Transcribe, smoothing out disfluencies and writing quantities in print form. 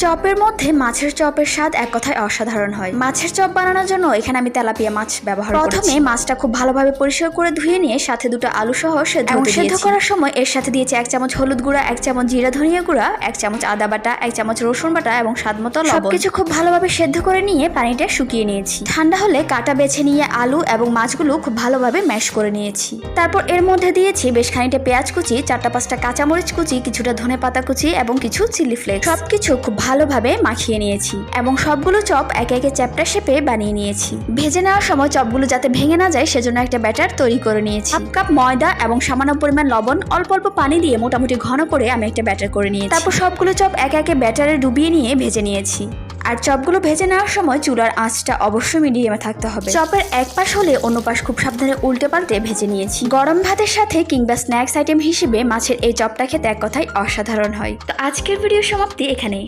চপের মধ্যে মাছের চপের স্বাদ এক কথায় অসাধারণ হয়। মাছের চপ বানানোর জন্য এখানে আমি তেলাপিয়া মাছ ব্যবহার করেছি। প্রথমে মাছটা খুব ভালোভাবে পরিষ্কার করে ধুয়ে নিয়ে সাথে দুটো আলু সহ সেদ্ধ করার সময় এর সাথে দিয়েছি 1 চামচ হলুদ গুঁড়া, 1 চামচ জিরা ধনিয়া গুঁড়া, 1 চামচ আদা বাটা, 1 চামচ রসুন বাটা এবং স্বাদমতো লবণ। সবকিছু খুব ভালোভাবে সেদ্ধ করে নিয়ে পানিটা শুকিয়ে নিয়েছি। ঠান্ডা হলে কাটা বেছে নিয়ে আলু এবং মাছগুলো খুব ভালোভাবে ম্যাশ করে নিয়েছি। তারপর এর মধ্যে দিয়েছি বেশ খানিকটা পেঁয়াজ কুচি, 4-5টা কাঁচামরিচ কুচি, কিছুটা ধনেপাতা কুচি এবং কিছু চিলি ফ্লেক্স। সবকিছু খুব ভালোভাবে মাখিয়ে নিয়েছি এবং সবগুলো চপ একে একে চ্যাপ্টা শেপে বানিয়ে নিয়েছি। ভেজে নেওয়ার সময় চপগুলো যাতে ভেঙে না যায় সেজন্য একটা ব্যাটার তৈরি করে নিয়েছি। 1 কাপ ময়দা এবং সামান্য পরিমাণ লবণ, অল্প অল্প পানি দিয়ে মোটামুটি ঘন করে আমি একটা ব্যাটার করে নিয়েছি। তারপর সবগুলো চপ একে একে ব্যাটারে ডুবিয়ে নিয়ে ভেজে নিয়েছি। আর চপগুলো ভেজে নেওয়ার সময় চুলার আঁচটা অবশ্যই মিডিয়ামে থাকতে হবে। চপের এক পাশ হলে অন্য পাশ খুব সাবধানে উল্টে পাল্টে ভেজে নিয়েছি। গরম ভাতের সাথে কিংবা স্ন্যাক্স আইটেম হিসেবে মাছের এই চপটা খেতে এক কথায় অসাধারণ হয়। তো আজকের ভিডিও সমাপ্তি এখানেই।